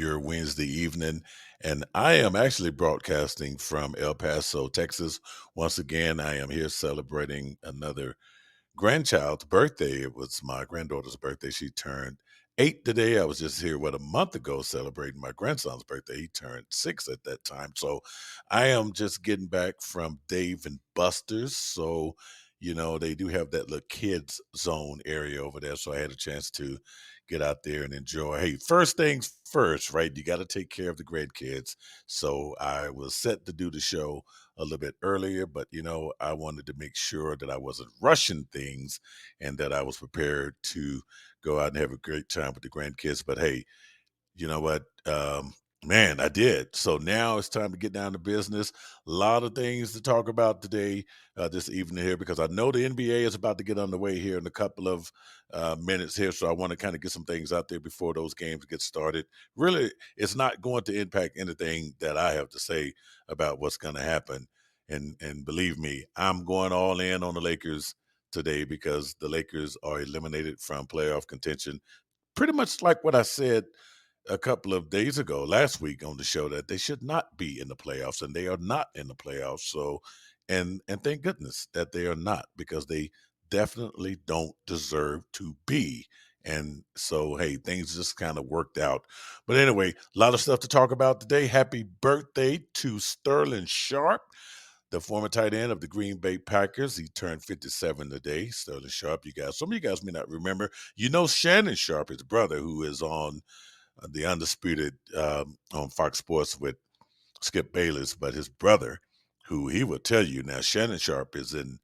your Wednesday evening. And I am actually broadcasting from El Paso, Texas. Once again, I am here celebrating another grandchild's birthday. It was my granddaughter's birthday. She turned 8 today. I was just here, a month ago celebrating my grandson's birthday. He turned 6 at that time. So I am just getting back from Dave and Buster's. So, they do have that little kids zone area over there. So I had a chance to get out there and enjoy. Hey, first things first, right? You got to take care of the grandkids. So I was set to do the show a little bit earlier, but I wanted to make sure that I wasn't rushing things and that I was prepared to go out and have a great time with the grandkids. But hey, you know what? Man, I did. So now it's time to get down to business. A lot of things to talk about today, this evening here, because I know the NBA is about to get underway here in a couple of minutes here. So I want to kind of get some things out there before those games get started. Really, it's not going to impact anything that I have to say about what's going to happen. And believe me, I'm going all in on the Lakers today because the Lakers are eliminated from playoff contention. Pretty much like what I said a couple of days ago, last week on the show, that they should not be in the playoffs, and they are not in the playoffs. So, and thank goodness that they are not, because they definitely don't deserve to be. And so, hey, things just kind of worked out. But anyway, a lot of stuff to talk about today. Happy birthday to Sterling Sharp, the former tight end of the Green Bay Packers. He turned 57 today. Sterling Sharp, some of you guys may not remember. Shannon Sharp, his brother, who is on the Undisputed on Fox Sports with Skip Bayless, but his brother, who he will tell you now, Shannon Sharp is in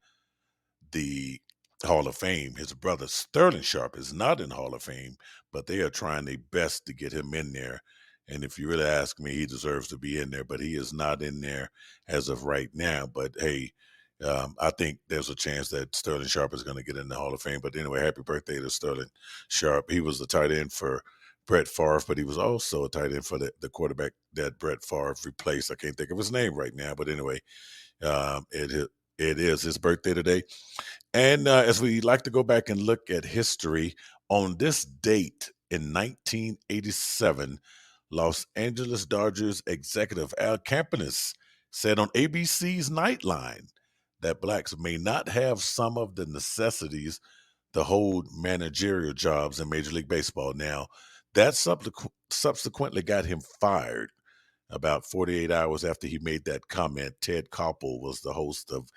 the Hall of Fame. His brother Sterling Sharp is not in Hall of Fame, but they are trying their best to get him in there. And if you really ask me, he deserves to be in there, but he is not in there as of right now. But hey, I think there's a chance that Sterling Sharp is going to get in the Hall of Fame. But anyway, happy birthday to Sterling Sharp. He was the tight end for Brett Favre, but he was also a tight end for the quarterback that Brett Favre replaced. I can't think of his name right now, but anyway, it is his birthday today. And as we like to go back and look at history, on this date in 1987, Los Angeles Dodgers executive Al Campanis said on ABC's Nightline that blacks may not have some of the necessities to hold managerial jobs in Major League Baseball. Now, that subsequently got him fired about 48 hours after he made that comment. Ted Koppel was the host of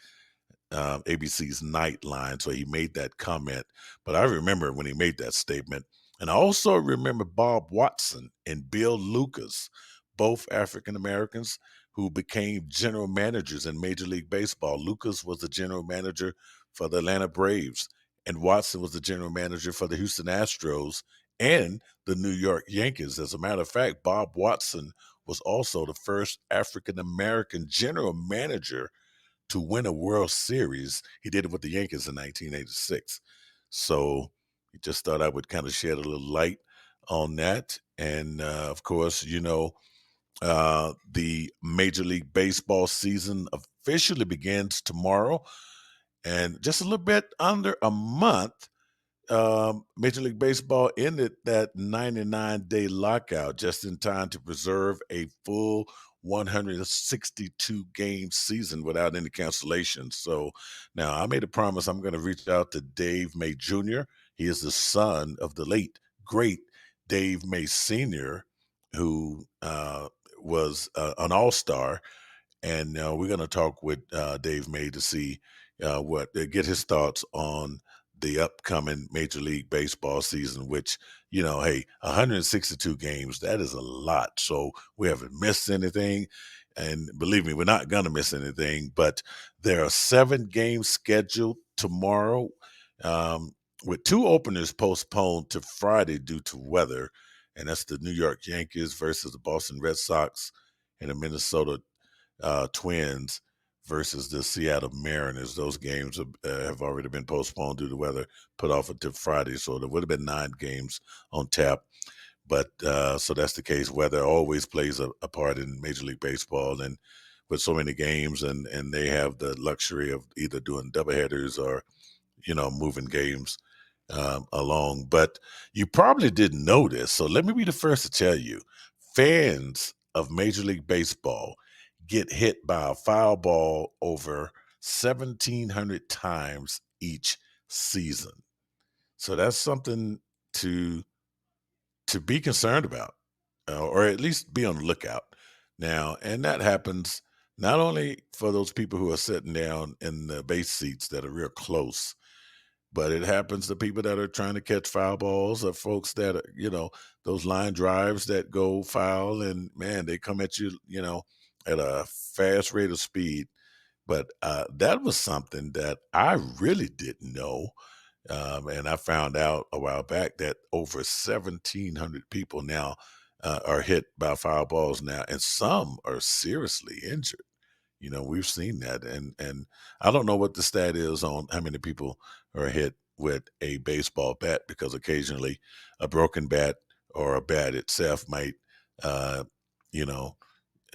ABC's Nightline, so he made that comment. But I remember when he made that statement. And I also remember Bob Watson and Bill Lucas, both African Americans who became general managers in Major League Baseball. Lucas was the general manager for the Atlanta Braves, and Watson was the general manager for the Houston Astros and the New York Yankees. As a matter of fact, Bob Watson was also the first African American general manager to win a World Series. He did it with the Yankees in 1986. So he just thought I would kind of shed a little light on that. And of course, the Major League Baseball season officially begins tomorrow. And just a little bit under a month, Major League Baseball ended that 99-day lockout just in time to preserve a full 162 game season without any cancellations. So now I made a promise I'm going to reach out to Dave May Jr. He is the son of the late, great Dave May Sr., who was an all-star. And we're going to talk with Dave May to see get his thoughts on the upcoming Major League Baseball season, which, hey, 162 games, that is a lot. So we haven't missed anything. And believe me, we're not going to miss anything. But there are 7 games scheduled tomorrow, with 2 openers postponed to Friday due to weather. And that's the New York Yankees versus the Boston Red Sox and the Minnesota Twins versus the Seattle Mariners. Those games have already been postponed due to weather, put off until Friday. So there would have been 9 games on tap. But so that's the case. Weather always plays a part in Major League Baseball. And with so many games, and they have the luxury of either doing doubleheaders or, moving games along. But you probably didn't know this. So let me be the first to tell you. fans of Major League Baseball get hit by a foul ball over 1,700 times each season. So that's something to be concerned about, or at least be on the lookout. Now, and that happens not only for those people who are sitting down in the base seats that are real close, but it happens to people that are trying to catch foul balls, or folks that are, those line drives that go foul, and man, they come at you, at a fast rate of speed. But that was something that I really didn't know. And I found out a while back that over 1,700 people now are hit by foul balls now, and some are seriously injured. We've seen that, and I don't know what the stat is on how many people are hit with a baseball bat, because occasionally a broken bat or a bat itself might, uh, you know,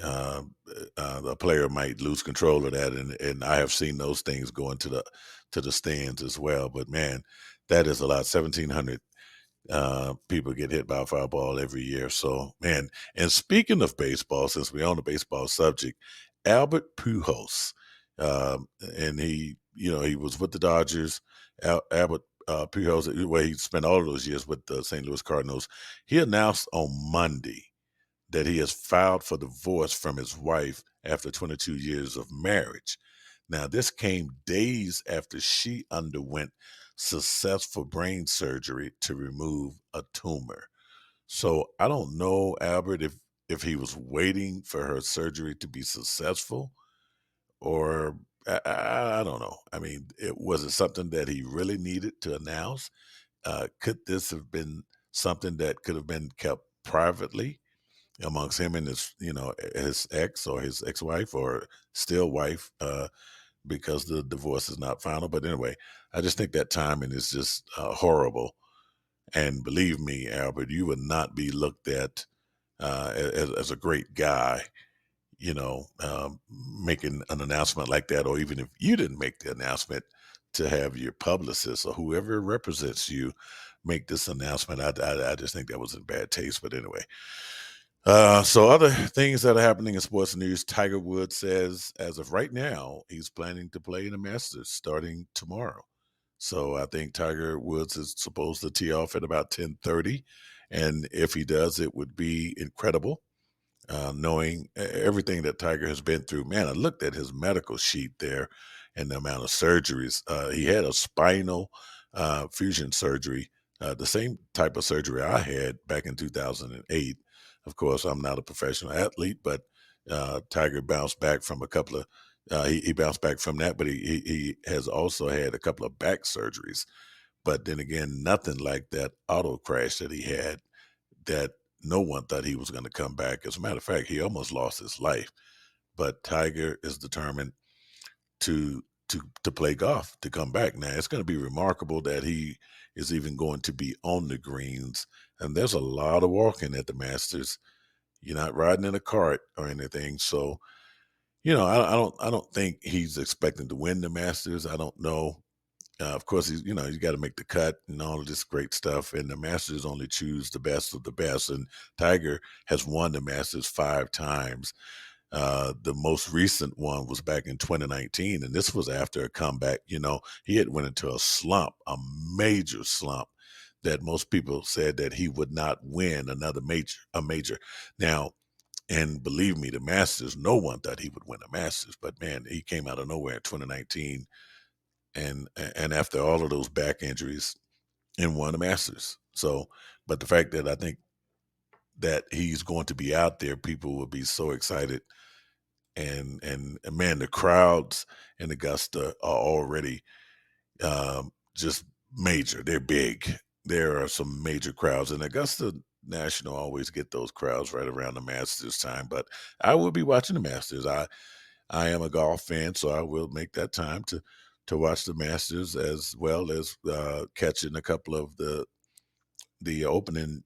uh, the player might lose control of that, and I have seen those things go into the stands as well. But man, that is a lot. 1,700 people get hit by a foul ball every year. So, man, and speaking of baseball, since we're on the baseball subject, Albert Pujols, and he was with the Dodgers. Albert Pujols, where he spent all of those years with the St. Louis Cardinals. He announced on Monday that he has filed for divorce from his wife after 22 years of marriage. Now, this came days after she underwent successful brain surgery to remove a tumor. So I don't know, Albert, if he was waiting for her surgery to be successful, or I don't know. I mean, was it something that he really needed to announce? Could this have been something that could have been kept privately amongst him and his ex or his ex-wife or still wife, because the divorce is not final? But anyway, I just think that timing is just horrible. And believe me, Albert, you would not be looked at as a great guy, making an announcement like that, or even if you didn't make the announcement, to have your publicist or whoever represents you make this announcement. I just think that was in bad taste. But anyway, so other things that are happening in sports news: Tiger Woods says, as of right now, he's planning to play in the Masters starting tomorrow. So I think Tiger Woods is supposed to tee off at about 10:30, and if he does, it would be incredible. Knowing everything that Tiger has been through, man, I looked at his medical sheet there and the amount of surgeries. He had a spinal fusion surgery, the same type of surgery I had back in 2008. Of course, I'm not a professional athlete, but Tiger bounced back from a couple of. He bounced back from that, but he has also had a couple of back surgeries. But then again, nothing like that auto crash that he had, that no one thought he was going to come back. As a matter of fact, he almost lost his life. But Tiger is determined to play golf, to come back. Now, it's going to be remarkable that he is even going to be on the greens. And there's a lot of walking at the Masters. You're not riding in a cart or anything. So, I don't think he's expecting to win the Masters. I don't know. Of course, he's got to make the cut and all of this great stuff. And the Masters only choose the best of the best. And Tiger has won the Masters 5 times. The most recent one was back in 2019, and this was after a comeback. He had went into a slump, a major slump, that most people said that he would not win a major. Now, and believe me, the Masters, no one thought he would win a Masters, but man, he came out of nowhere in 2019, and after all of those back injuries, and won the Masters. So, but the fact that I think that he's going to be out there, people will be so excited. And man, the crowds in Augusta are already just major. They're big. There are some major crowds, and Augusta National always get those crowds right around the Masters time. But I will be watching the Masters. I am a golf fan, so I will make that time to watch the Masters, as well as catching a couple of the opening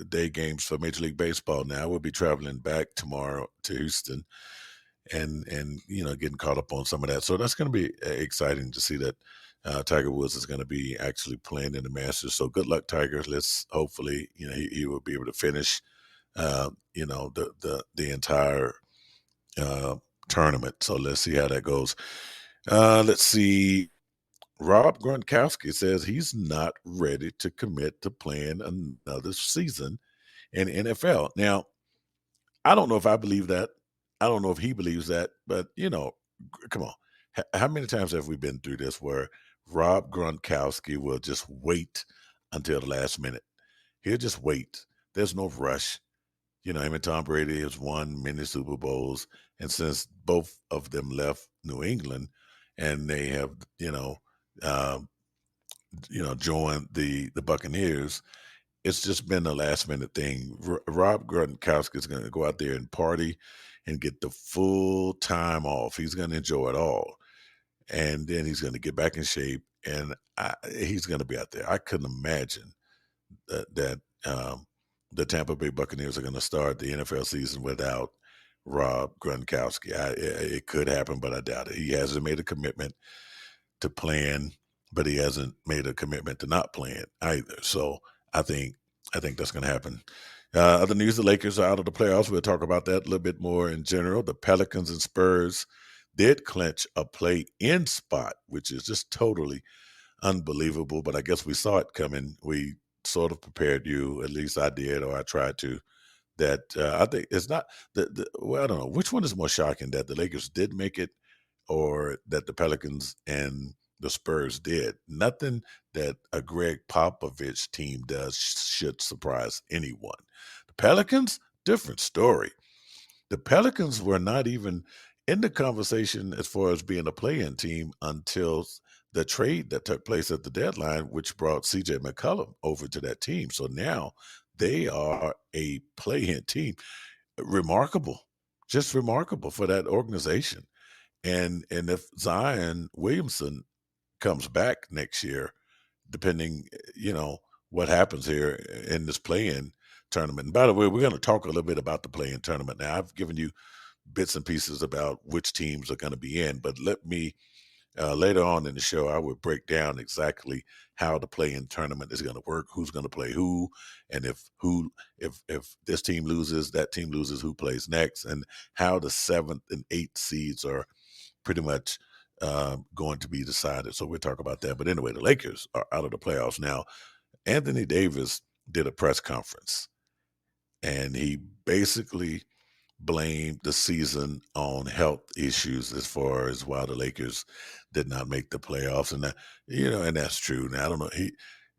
day games for Major League Baseball. Now we'll be traveling back tomorrow to Houston, and getting caught up on some of that. So that's going to be exciting to see that Tiger Woods is going to be actually playing in the Masters. So good luck, Tiger. Let's hopefully he will be able to finish the entire uh, tournament. So let's see how that goes. Let's see. Rob Gronkowski says he's not ready to commit to playing another season in NFL. Now, I don't know if I believe that. I don't know if he believes that, but come on. How many times have we been through this where Rob Gronkowski will just wait until the last minute? He'll just wait. There's no rush. Him and Tom Brady has won many Super Bowls, and since both of them left New England, and they have, um, joined the Buccaneers, it's just been a last minute thing. Rob Gronkowski is going to go out there and party and get the full time off. He's going to enjoy it all, and then he's going to get back in shape, and he's going to be out there. I couldn't imagine that the Tampa Bay Buccaneers are going to start the NFL season without Rob Gronkowski. It could happen, but I doubt it. He hasn't made a commitment to playing, but he hasn't made a commitment to not playing either. So I think I think that's going to happen. Other news: the Lakers are out of the playoffs. We'll talk about that a little bit more in general. The Pelicans and Spurs did clinch a play-in spot, which is just totally unbelievable. But I guess we saw it coming. We sort of prepared you, at least I did, or I tried to. That I think it's not well, I don't know which one is more shocking, that the Lakers did make it or that the Pelicans and the Spurs did. Nothing that a Greg Popovich team does should surprise anyone. The Pelicans, different story. The Pelicans were not even in the conversation as far as being a play-in team until the trade that took place at the deadline, which brought CJ McCollum over to that team. So now they are a play-in team. Remarkable, just remarkable for that organization. And if Zion Williamson comes back next year, depending, what happens here in this play-in tournament. And by the way, we're going to talk a little bit about the play-in tournament. Now, I've given you bits and pieces about which teams are going to be in, but let me later on in the show, I would break down exactly how the play-in tournament is going to work, who's going to play who, and if this team loses, that team loses, who plays next, and how the seventh and eighth seeds are pretty much going to be decided. So we'll talk about that. But anyway, the Lakers are out of the playoffs now. Anthony Davis did a press conference, and he basically blamed the season on health issues as far as why the Lakers did not make the playoffs. And and that's true. Now I don't know.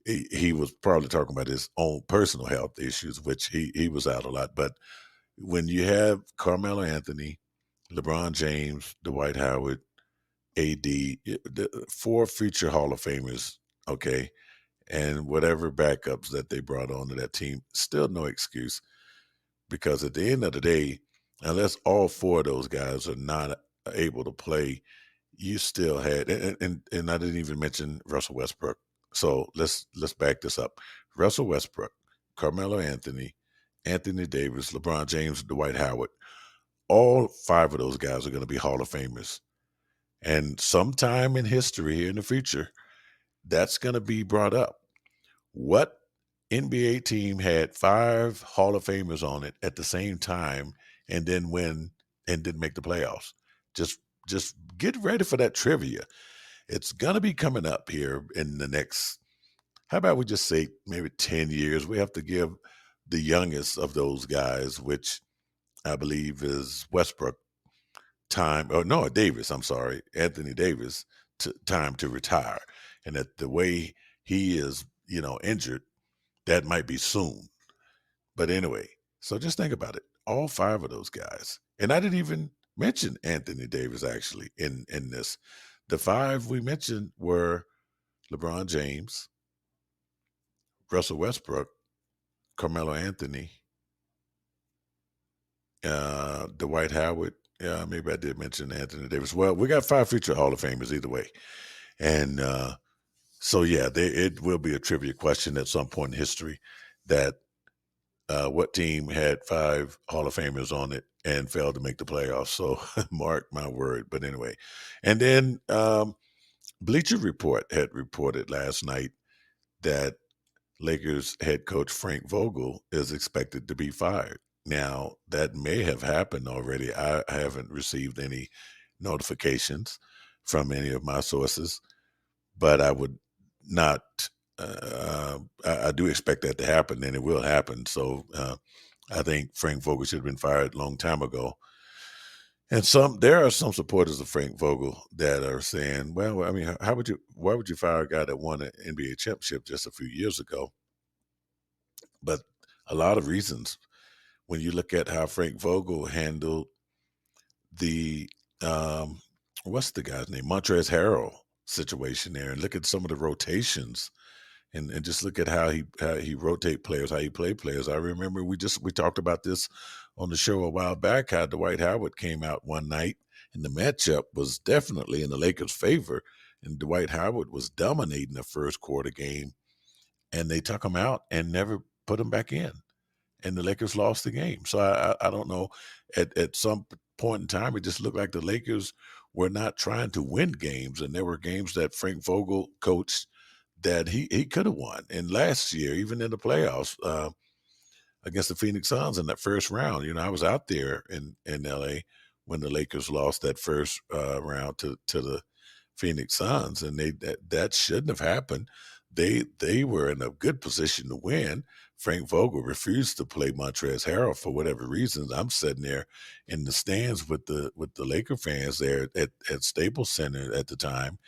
He was probably talking about his own personal health issues, which he was out a lot. But when you have Carmelo Anthony, LeBron James, Dwight Howard, AD, the four future Hall of Famers, okay, and whatever backups that they brought onto that team, still no excuse, because at the end of the day, unless all four of those guys are not able to play, you still had, and I didn't even mention Russell Westbrook. So let's back this up. Russell Westbrook, Carmelo Anthony, Anthony Davis, LeBron James, Dwight Howard. All five of those guys are going to be Hall of Famers. And sometime in history here in the future, that's going to be brought up. What NBA team had five Hall of Famers on it at the same time and then win and didn't make the playoffs? Just just get ready for that trivia. It's gonna be coming up here in the next, how about we just say maybe 10 years? We have to give the youngest of those guys, which I believe is Westbrook, time, or no, Davis, I'm sorry, Anthony Davis, time to retire. And that the way he is, injured, that might be soon. But anyway, so just think about it. All five of those guys, and I didn't even mention Anthony Davis actually in this. The five we mentioned were LeBron James, Russell Westbrook, Carmelo Anthony, Dwight Howard. Yeah, maybe I did mention Anthony Davis. Well, we got five future Hall of Famers either way, and so yeah, it will be a trivia question at some point in history that what team had five Hall of Famers on it and failed to make the playoffs. So mark my word. But anyway, and then Bleacher Report had reported last night that Lakers head coach Frank Vogel is expected to be fired. Now, that may have happened already. I haven't received any notifications from any of my sources, but I would not. I do expect that to happen, and it will happen. So I think Frank Vogel should have been fired a long time ago. And there are some supporters of Frank Vogel that are saying, "Well, I mean, why would you fire a guy that won an NBA championship just a few years ago?" But a lot of reasons. When you look at how Frank Vogel handled the um, what's the guy's name, Montrezl Harrell situation there, and look at some of the rotations, and just look at how he rotate players, how he play players. I remember we talked about this on the show a while back. How Dwight Howard came out one night, and the matchup was definitely in the Lakers' favor, and Dwight Howard was dominating the first quarter game, and they took him out and never put him back in, and the Lakers lost the game. So I don't know. At some point in time, it just looked like the Lakers were not trying to win games, and there were games that Frank Vogel coached that he could have won. And last year, even in the playoffs against the Phoenix Suns in that first round, I was out there in L.A. when the Lakers lost that first round to the Phoenix Suns, and that shouldn't have happened. They were in a good position to win. Frank Vogel refused to play Montrezl Harrell for whatever reasons. I'm sitting there in the stands with the Laker fans there at Staples Center at the time,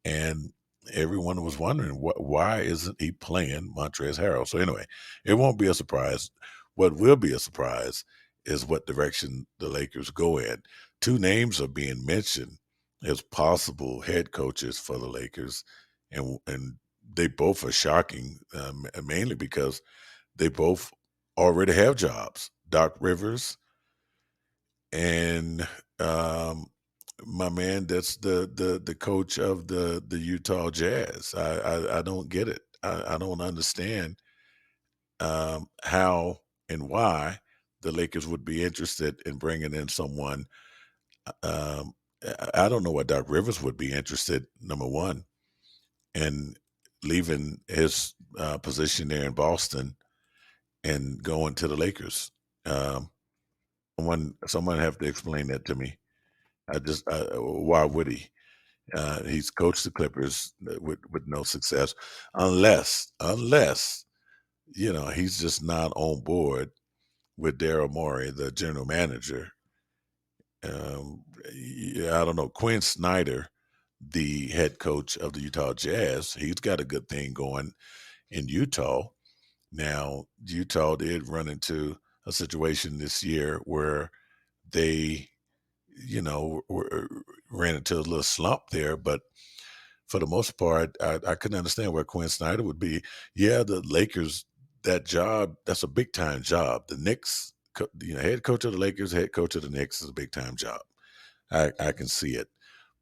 and everyone was wondering why isn't he playing Montrezl Harrell? So anyway, it won't be a surprise. What will be a surprise is what direction the Lakers go in. Two names are being mentioned as possible head coaches for the Lakers, and they both are shocking, mainly because they both already have jobs. Doc Rivers and my man that's the coach of the Utah Jazz. I don't get it. I don't understand how and why the Lakers would be interested in bringing in someone. I don't know why Doc Rivers would be interested, number one, in leaving his position there in Boston and going to the Lakers. Um, someone have to explain that to me. Why would he? He's coached the Clippers with no success, unless he's just not on board with Daryl Morey, the general manager. Yeah, I don't know. Quinn Snyder, the head coach of the Utah Jazz, he's got a good thing going in Utah. Now, Utah did run into a situation this year where they, ran into a little slump there, but for the most part, I couldn't understand where Quinn Snyder would be. Yeah, the Lakers, that job, that's a big time job. The Knicks, head coach of the Lakers, head coach of the Knicks is a big time job. I can see it.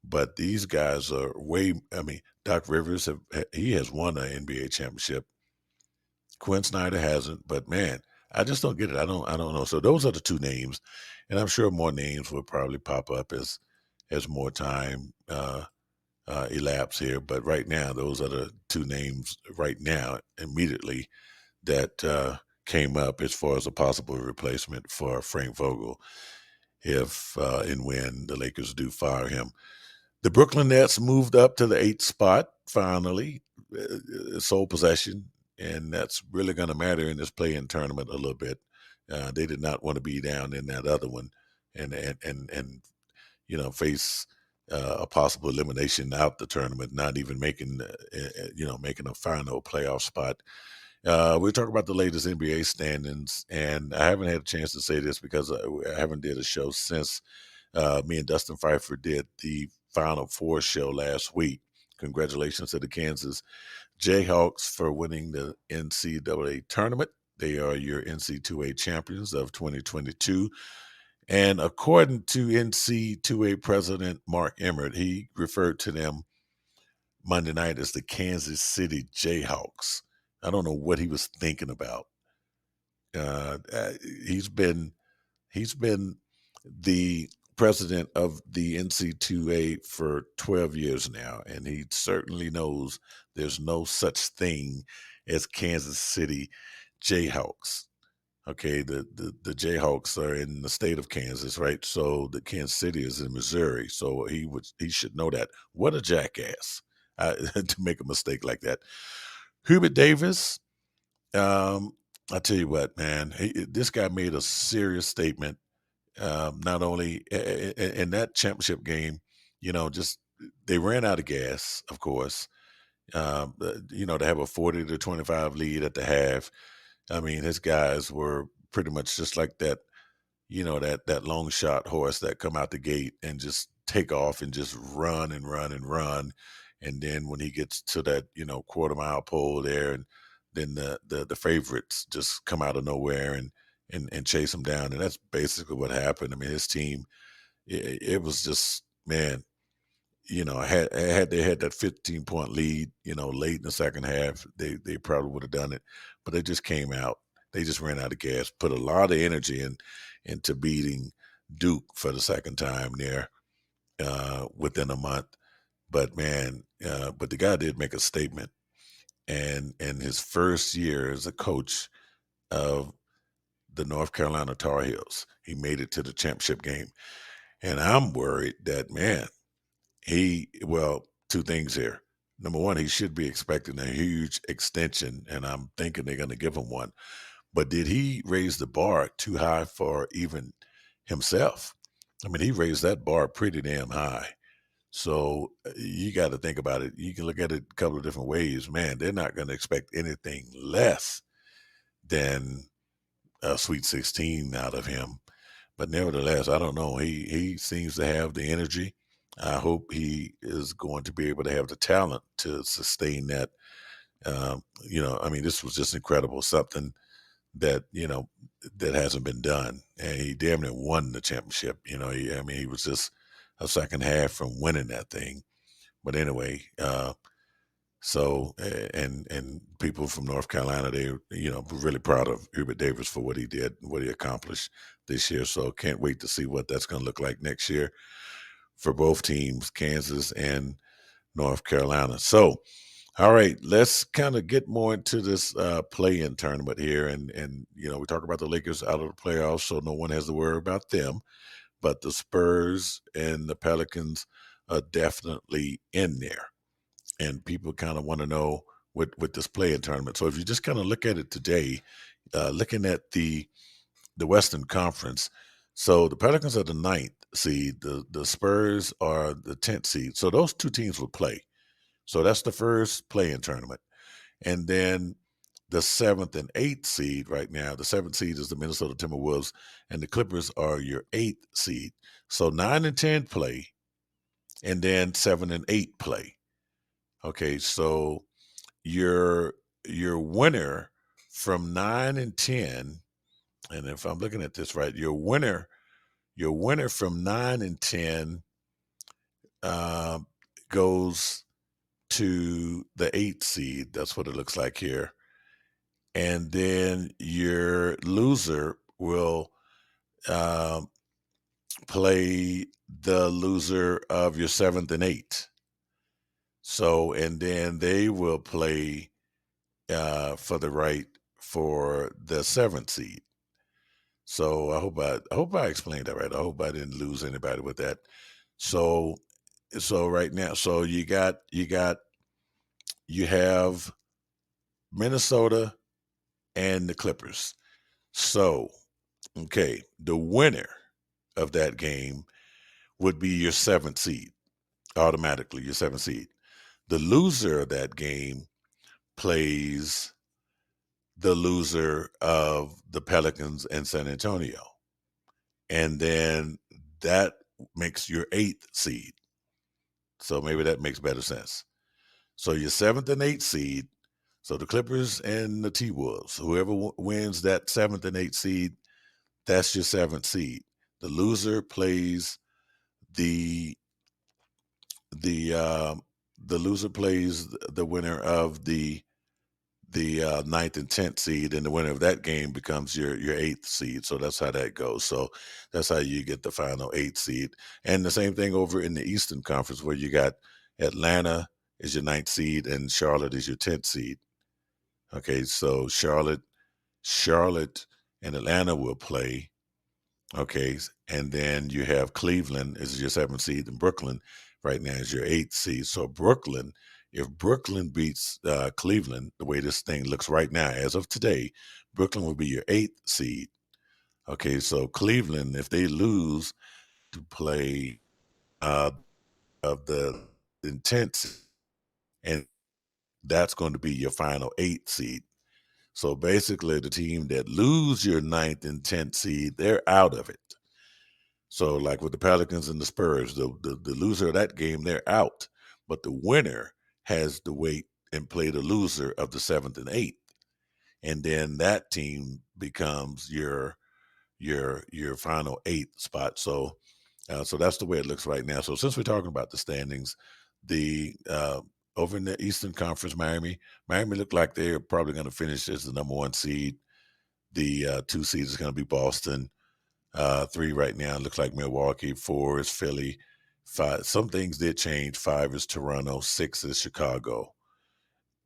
But these guys are I mean, Doc Rivers, he has won an NBA championship. Quinn Snyder hasn't, but man, I just don't get it. I don't know. So those are the two names. And I'm sure more names will probably pop up as more time elapse here. But right now, those are the two names right now, immediately, that came up as far as a possible replacement for Frank Vogel if and when the Lakers do fire him. The Brooklyn Nets moved up to the eighth spot finally, sole possession, and that's really going to matter in this play-in tournament a little bit. They did not want to be down in that other one, and face a possible elimination out the tournament, not even making a final playoff spot. We'll talk about the latest NBA standings, and I haven't had a chance to say this because I haven't did a show since me and Dustin Pfeiffer did the Final Four show last week. Congratulations to the Kansas Jayhawks for winning the NCAA tournament. They are your NC2A champions of 2022. And according to NC2A President Mark Emmert, he referred to them Monday night as the Kansas City Jayhawks. I don't know what he was thinking about. Uh, uh, he's been he's been the president of the NC2A for 12 years now, and he certainly knows there's no such thing as Kansas City Jayhawks. Okay, the Jayhawks are in the state of Kansas, right? So the Kansas City is in Missouri. So he should know that. What a jackass to make a mistake like that. Hubert Davis, I tell you what, man, this guy made a serious statement. Not only in that championship game, just they ran out of gas, of course. To have a 40-25 lead at the half. I mean, his guys were pretty much just like that, that long shot horse that come out the gate and just take off and just run and run and run. And then when he gets to that, quarter mile pole there, and then the favorites just come out of nowhere and chase him down. And that's basically what happened. I mean, his team, it was just, man, had they had that 15-point lead, late in the second half, they probably would have done it. But they just came out. They just ran out of gas, put a lot of energy into beating Duke for the second time there within a month. But man, but the guy did make a statement, and in his first year as a coach of the North Carolina Tar Heels, he made it to the championship game, and I'm worried that, man, two things here. Number one, he should be expecting a huge extension, and I'm thinking they're going to give him one. But did he raise the bar too high for even himself? I mean, he raised that bar pretty damn high. So you got to think about it. You can look at it a couple of different ways. Man, they're not going to expect anything less than a Sweet 16 out of him. But nevertheless, I don't know. He seems to have the energy. I hope he is going to be able to have the talent to sustain that. I mean, this was just incredible. Something that that hasn't been done, and he damn near won the championship. He was just a second half from winning that thing. But anyway, and people from North Carolina, they were really proud of Hubert Davis for what he did, what he accomplished this year. So can't wait to see what that's going to look like next year for both teams, Kansas and North Carolina. So, all right, let's kind of get more into this play-in tournament here, and we talk about the Lakers out of the playoffs, so no one has to worry about them. But the Spurs and the Pelicans are definitely in there, and people kind of want to know with this play-in tournament. So if you just kind of look at it today, looking at the Western Conference, so the Pelicans are the ninth seed, the Spurs are the 10th seed. So those two teams will play. So that's the first play-in tournament. And then the 7th and 8th seed right now, the 7th seed is the Minnesota Timberwolves, and the Clippers are your 8th seed. So 9 and 10 play, and then 7 and 8 play. Okay, so your winner from 9 and 10, and if I'm looking at this right, your winner from 9 and 10 goes to the 8th seed. That's what it looks like here. And then your loser will play the loser of your 7th and 8th. So, and then they will play for the right for the 7th seed. So I hope I explained that right. I hope I didn't lose anybody with that. So right now, so you have Minnesota and the Clippers. So, okay, the winner of that game would be your 7th seed, automatically your 7th seed. The loser of that game plays the loser of the Pelicans and San Antonio. And then that makes your 8th seed. So maybe that makes better sense. So your 7th and 8th seed, so the Clippers and the T-Wolves, whoever wins that 7th and 8th seed, that's your 7th seed. The loser plays the loser plays the winner of the 9th and 10th seed, and the winner of that game becomes your 8th seed. So that's how that goes. So that's how you get the final 8th seed. And the same thing over in the Eastern Conference, where you got Atlanta is your 9th seed and Charlotte is your 10th seed. Okay, so Charlotte and Atlanta will play. Okay, and then you have Cleveland is your 7th seed, and Brooklyn right now is your 8th seed. So Brooklyn, if Brooklyn beats Cleveland, the way this thing looks right now, as of today, Brooklyn will be your 8th seed. Okay, so Cleveland, if they lose to play uh, of the intense, and that's going to be your final 8th seed. So basically, the team that lose your 9th and 10th seed, they're out of it. So, like with the Pelicans and the Spurs, the loser of that game, they're out. But the winner has to wait and play the loser of the 7th and 8th, and then that team becomes your final 8th spot. So that's the way it looks right now. So since we're talking about the standings, the over in the Eastern Conference, Miami look like they're probably going to finish as the number 1 seed. The 2 seed is going to be Boston. 3 right now looks like Milwaukee. 4 is Philly. 5. Some things did change. 5 is Toronto. 6 is Chicago.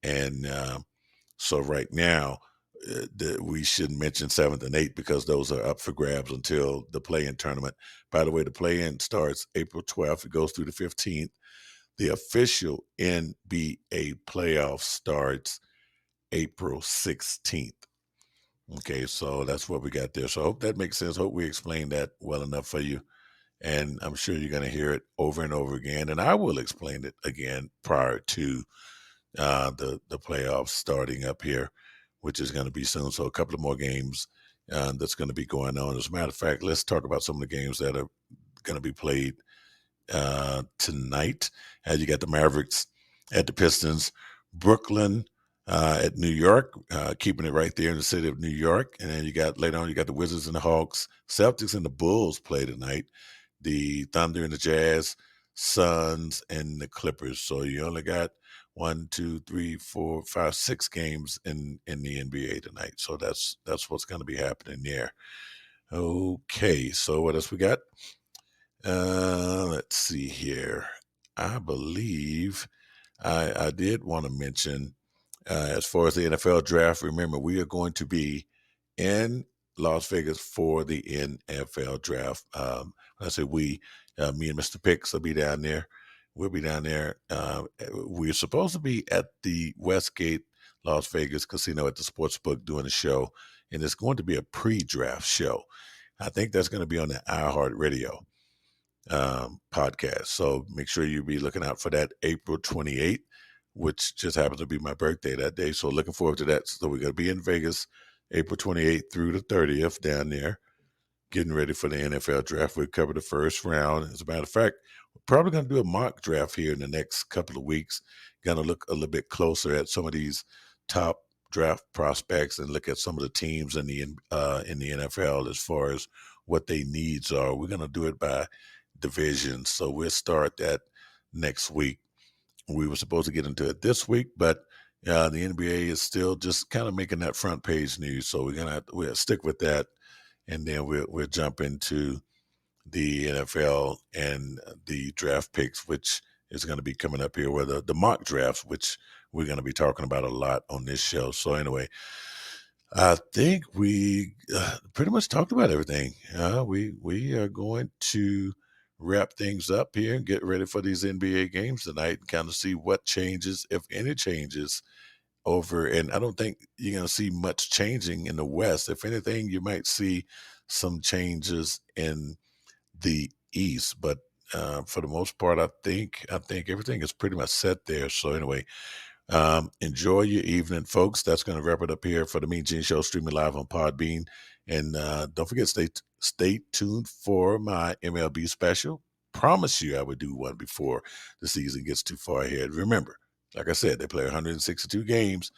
And so right now, we shouldn't mention 7th and 8th because those are up for grabs until the play-in tournament. By the way, the play-in starts April 12th. It goes through the 15th. The official NBA playoff starts April 16th. Okay, so that's what we got there. So I hope that makes sense. Hope we explained that well enough for you. And I'm sure you're going to hear it over and over again. And I will explain it again prior to the playoffs starting up here, which is going to be soon. So a couple of more games that's going to be going on. As a matter of fact, let's talk about some of the games that are going to be played tonight. As you got the Mavericks at the Pistons, Brooklyn at New York, keeping it right there in the city of New York. And then you got later on, you got the Wizards and the Hawks, Celtics and the Bulls play tonight. The Thunder and the Jazz, Suns and the Clippers. So you only got 1, 2, 3, 4, 5, 6 games in the NBA tonight. So that's what's going to be happening there. Okay, so what else we got? Let's see here. I believe I did want to mention as far as the NFL draft, remember, we are going to be in Las Vegas for the NFL draft. I say we, me and Mr. Picks will be down there. We'll be down there. We're supposed to be at the Westgate Las Vegas Casino at the Sportsbook doing a show, and it's going to be a pre-draft show. I think that's going to be on the iHeartRadio podcast. So make sure you be looking out for that April 28th, which just happens to be my birthday that day. So looking forward to that. So we're going to be in Vegas April 28th through the 30th down there, getting ready for the NFL draft. We'll cover the first round. As a matter of fact, we're probably going to do a mock draft here in the next couple of weeks. Going to look a little bit closer at some of these top draft prospects and look at some of the teams in the NFL as far as what their needs are. We're going to do it by division. So we'll start that next week. We were supposed to get into it this week, but the NBA is still just kind of making that front page news. So we'll stick with that, and then we'll jump into the NFL and the draft picks, which is going to be coming up here, where the mock drafts, which we're going to be talking about a lot on this show. So anyway, I think we pretty much talked about everything. We are going to wrap things up here and get ready for these NBA games tonight and kind of see what changes, if any changes, over. And I don't think you're going to see much changing in the West. If anything, you might see some changes in the East. But for the most part, I think everything is pretty much set there. So anyway, enjoy your evening, folks. That's going to wrap it up here for the MeanGene Show, streaming live on Podbean. And don't forget, stay tuned for my MLB special. Promise you I would do one before the season gets too far ahead. Remember, like I said, they play 162 games,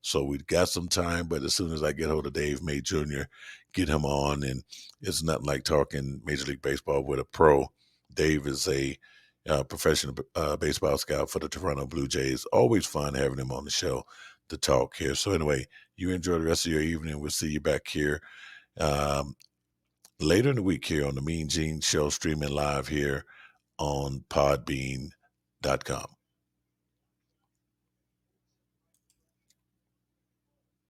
so we've got some time. But as soon as I get hold of Dave May Jr., get him on, and it's nothing like talking Major League Baseball with a pro. Dave is a professional baseball scout for the Toronto Blue Jays. Always fun having him on the show to talk here. So anyway, you enjoy the rest of your evening. We'll see you back here later in the week here on the MeanGene Show, streaming live here on Podbean.com.